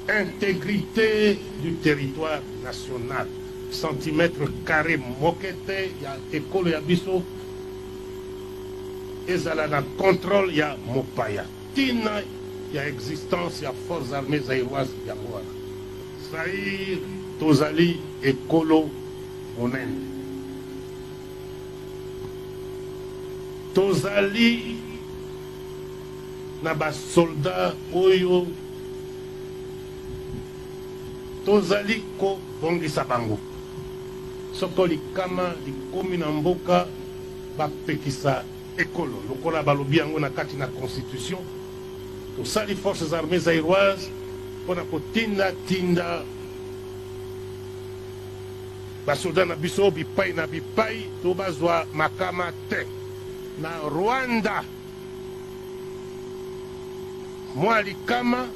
intégrité du territoire national. Centimètre carré moquette, il y a école, il y a biso. Et ça là, contrôle, il y a Mopaya. Tina, il y a existence, il y a forces armées zaïroises, il y a moi. Saïr, Tozali, écolo, Onen. Tozali, Naba soldat, Oyo, Tozali, Ko, Bongi Sabango. Soko likama likomi na mboka bapekisa ekolo lokola balobi yango na kati na constitution tosali forces armées zaïroises mpona kotinda basoldat na biso bipai na bipai to bazwa makama te na Rwanda mwa likama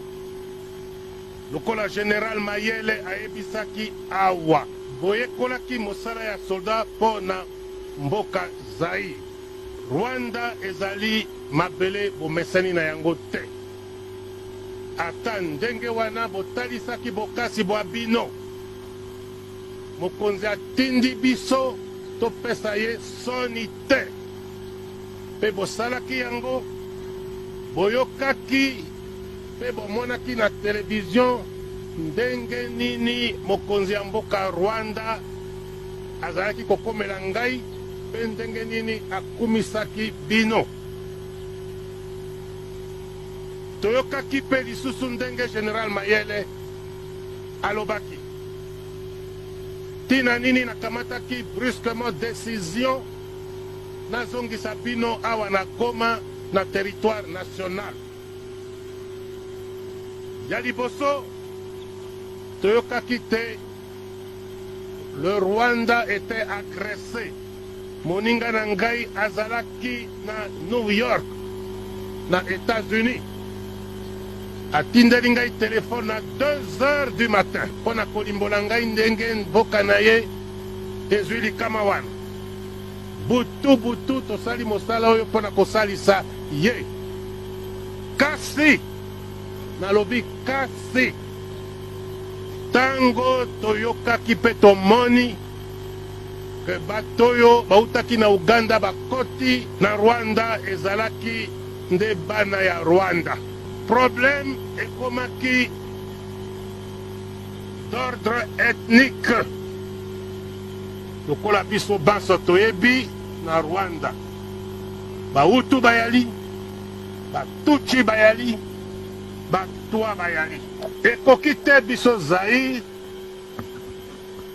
lokola général Mayele ayebisaki awa boyekolaki mosala ya soldat mpo na mboka Zaïre. Rwanda ezali mabele bomesani na yango te. Ata ndenge wana botalisaki bokasi bwa bino. Mokonzi atindi biso topesa ye soni te. Pe bosalaki yango boyokaki pe bomonaki na televizion ndenge nini mokonzi ya mboka Rwanda azalaki kokomela ngai pe ndenge nini akumisaki bino. Toyokaki pe lisusu ndenge Général Mayele alobaki tina nini nakamataki brusquement décision nazongisa bino awa na Goma na territoire national. Ya liboso toyokaki te le Rwanda était agressé. Moninga na ngai azalaki na New York na États-Unis. Atindeli ngai téléphone à 2 heures du matin pona kolimbola ngai ndenge mboka na ye ezwi likama wana. Butu tosali mosala oyo pona kosalisa ye. Kasi nalobi kasi tango toyokaki pe tomoni ke batoyo bautaki na Uganda bakoti na Rwanda ezalaki nde bana ya Rwanda. Problème ekomaki d'ordre ethnique. Lokola biso banso toyebi na Rwanda Bahutu bayali, Batutsi bayali, Batwa bayali. Ekoki te biso Zaïre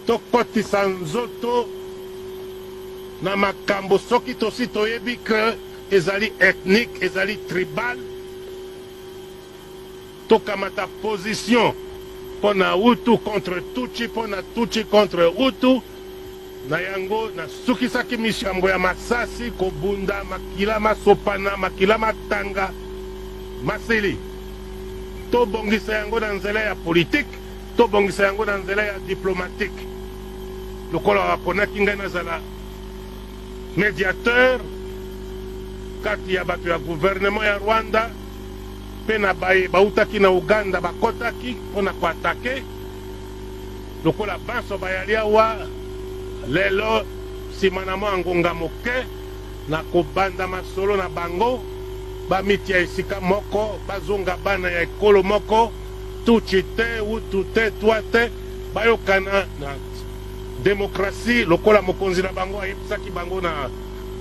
tokotisa nzoto na makambo soki tosi toyebi ke ezali ethnique, ezali tribal. Tokamata position pona Hutu contre Tutsi, pona Tutsi contre Hutu. Na yango na sukisaki mishambo ya masasi kobunda makila masopana makila matanga masili. To bongisa yango na nzela ya politique, to bongisa yango na nzela ya diplomatique. Lokola waponaki ngai nazala médiateur kati ya bato ya gouvernement ya Rwanda pe na bautaki na Uganda bakotaki mpona koatake. Lokola banso bayali awa lelo simana mwa ngonga moke na kobanda masolo na bango bamitia esika moko bazonga bana ya ekolo moko Tutsi te Hutu te Twa te bayokana na démocratie lokola mokonzi na bango ayebisaki bango na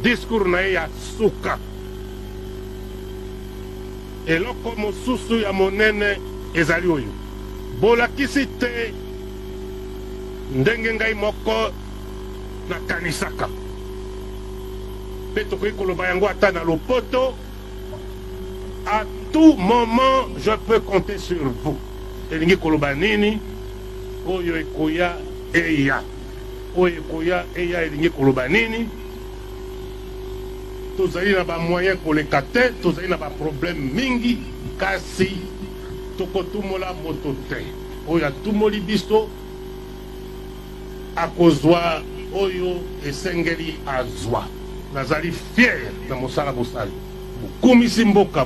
discours na ye ya suka. Eloko mosusu ya monene ezali oyo bolakisi te ndenge ngai moko na kanisaka pe tokoki koloba yango ata na lopoto. À tout moment je peux compter sur vous. Elingi koloba nini oyo ekoya eya, oyo ekoya eya elingi koloba nini. Tozali na ba moyen koleka te, tozali na ba problème mingi kasi tokotumola moto te. Oyo atumoli biso akozwa oyo esengeli azwa. Nazali fier na mosala bosali. Bukumisi mboka